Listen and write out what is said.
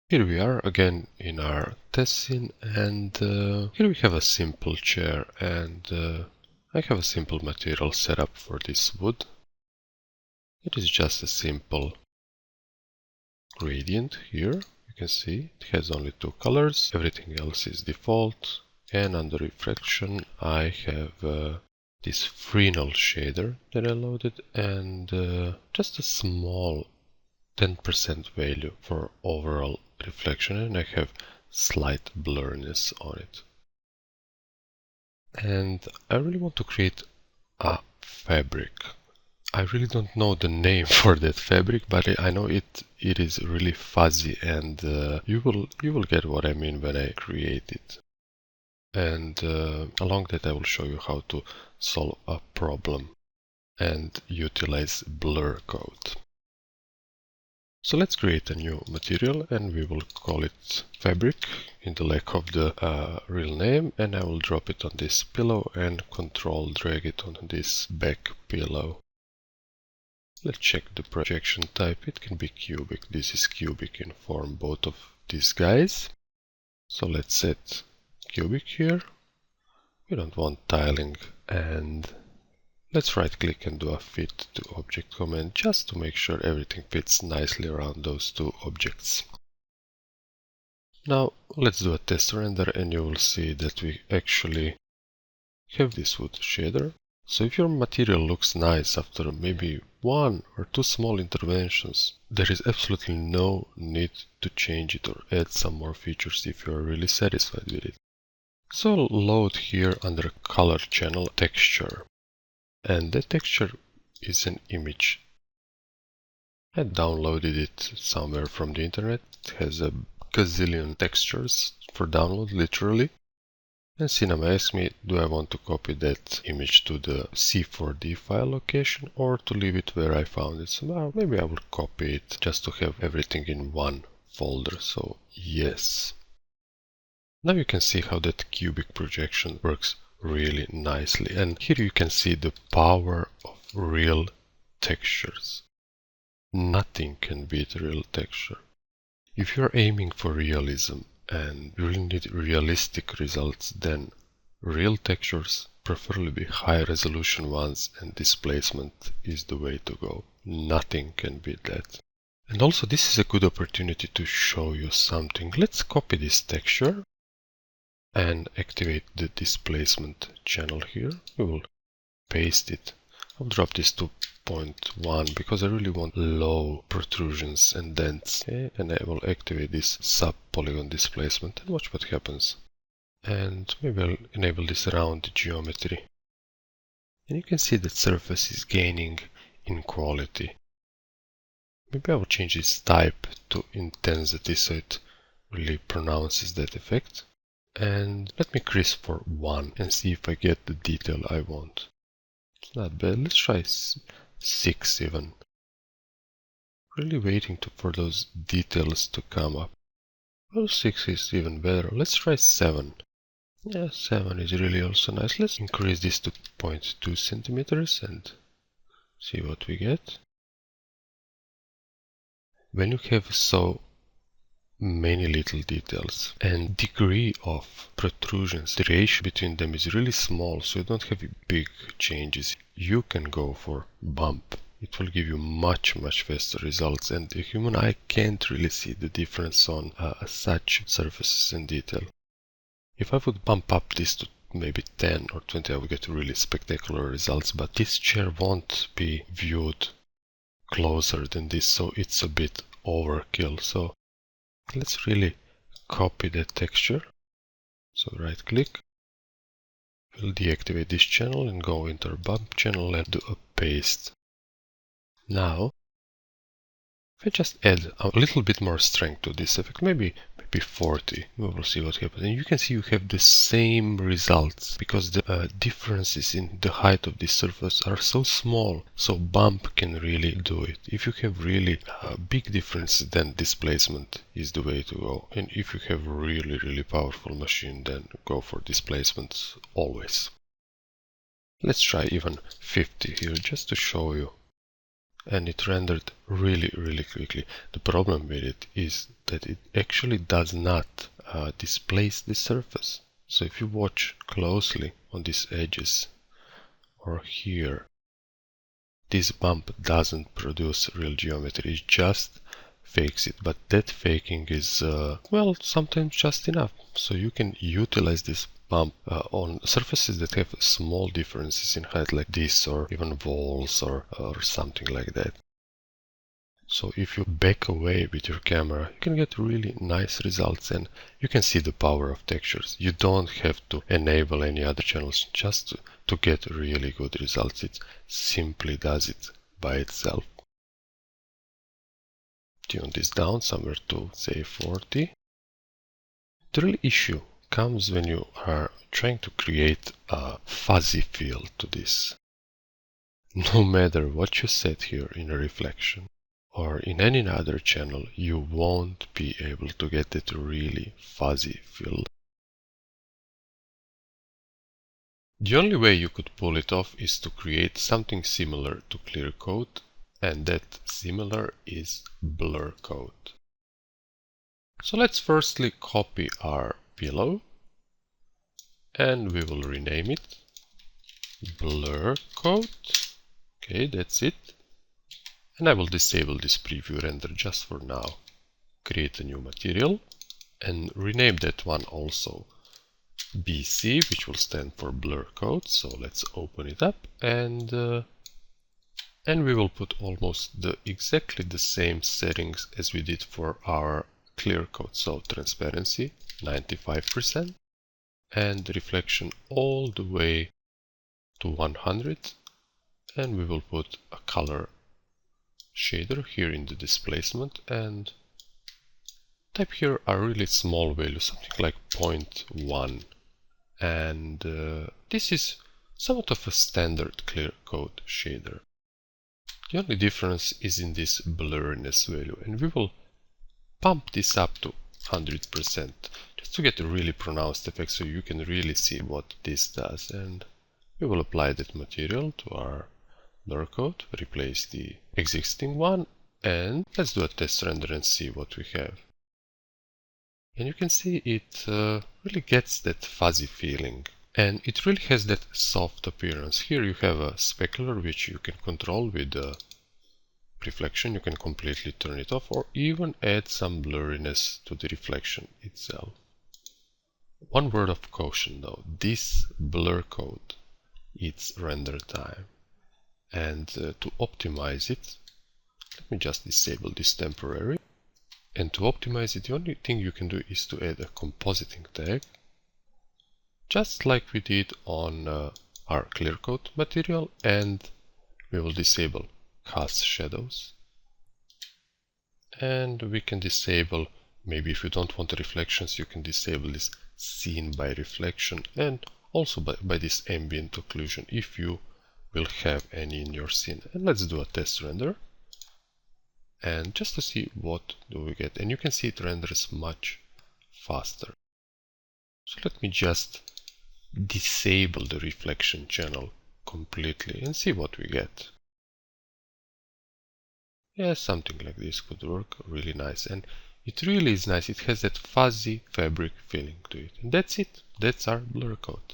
Here we are again in our test scene, and here we have a simple chair, and I have a simple material set up for this wood. It is just a simple gradient here. You can see it has only two colors, everything else is default, and under reflection I have this Fresnel shader that I loaded, and just a small 10% value for overall reflection, and I have slight blurriness on it. And I really want to create a fabric. I really don't know the name for that fabric, but I know it is really fuzzy, and you will get what I mean when I create it. And along that I will show you how to solve a problem and utilize blur code. So let's create a new material, and we will call it fabric in the lack of the real name, and I will drop it on this pillow and control drag it on this back pillow. Let's check the projection type. It can be cubic. This is cubic in form, both of these guys. So let's set cubic here. We don't want tiling, and let's right click and do a fit to object command just to make sure everything fits nicely around those two objects. Now let's do a test render, and you will see that we actually have this wood shader. So if your material looks nice after maybe one or two small interventions, there is absolutely no need to change it or add some more features if you are really satisfied with it. So load here under color channel texture. And the texture is an image. I downloaded it somewhere from the internet. It has a gazillion textures for download, literally. And Cinema asked me, do I want to copy that image to the C4D file location or to leave it where I found it? So now maybe I will copy it just to have everything in one folder. So yes. Now you can see how that cubic projection works really nicely, and here you can see the power of real textures. Nothing can beat real texture. If you're aiming for realism and you really need realistic results, then real textures, preferably high resolution ones, and displacement is the way to go. Nothing can beat that. And also this is a good opportunity to show you something. Let's copy this texture and activate the displacement channel here. We will paste it. I'll drop this to 0.1 because I really want low protrusions and dents. Okay? And I will activate this sub-polygon displacement and watch what happens. And maybe I'll enable this round geometry. And you can see that surface is gaining in quality. Maybe I will change its type to intensity so it really pronounces that effect. And let me crisp for 1 and see if I get the detail I want. It's not bad. Let's try 6 even. Really waiting for those details to come up. Well, 6 is even better. Let's try 7. Yeah, 7 is really also nice. Let's increase this to 0.2 centimeters and see what we get. When you have so many little details and degree of protrusions, the ratio between them is really small, so you don't have big changes. You can go for bump. It will give you much faster results, and the human eye can't really see the difference on such surfaces and detail. If I would bump up this to maybe 10 or 20, I would get really spectacular results, but this chair won't be viewed closer than this, so it's a bit overkill. So let's really copy that texture. So right click, we'll deactivate this channel and go into our bump channel and do a paste. Now, if I just add a little bit more strength to this effect, maybe 40, we will see what happens. And you can see you have the same results because the differences in the height of this surface are so small, so bump can really do it. If you have really big differences, then displacement is the way to go. And if you have really powerful machine, then go for displacements always. Let's try even 50 here just to show you. and it rendered really quickly. The problem with it is that it actually does not displace the surface. So if you watch closely on these edges or here, this bump doesn't produce real geometry, it just fakes it. But that faking is, well, sometimes just enough. So you can utilize this bump on surfaces that have small differences in height like this, or even walls or something like that. So if you back away with your camera, you can get really nice results, and you can see the power of textures. You don't have to enable any other channels just to get really good results. It simply does it by itself. Tune this down somewhere to say 40. The real issue comes when you are trying to create a fuzzy feel to this. No matter what you set here in a reflection or in any other channel, you won't be able to get that really fuzzy feel. The only way you could pull it off is to create something similar to clear coat, and that similar is blur coat. So let's firstly copy our pillow, and we will rename it blur coat. Okay, that's it. And I will disable this preview render just for now. Create a new material and rename that one also BC, which will stand for blur coat. So let's open it up, and we will put almost exactly the same settings as we did for our clear coat. So transparency 95% and reflection all the way to 100, and we will put a color shader here in the displacement and type here a really small value, something like 0.1, and this is somewhat of a standard clear coat shader. The only difference is in this blurriness value, and we will pump this up to 100% just to get a really pronounced effect so you can really see what this does. And we will apply that material to our blur coat, replace the existing one, and let's do a test render and see what we have. And you can see it really gets that fuzzy feeling, and it really has that soft appearance. Here you have a specular which you can control with reflection. You can completely turn it off or even add some blurriness to the reflection itself. One word of caution though, this blur coat eats render time, and to optimize it, let me just disable this temporary. And to optimize it, the only thing you can do is to add a compositing tag, just like we did on our clear coat material, and we will disable cast shadows. And we can disable, maybe if you don't want the reflections, you can disable this scene by reflection, and also by this ambient occlusion if you will have any in your scene. And let's do a test render, and just to see what do we get. And you can see it renders much faster. So let me just disable the reflection channel completely and see what we get. Yeah, something like this could work really nice, and it really is nice. It has that fuzzy fabric feeling to it. And that's it. That's our blur coat.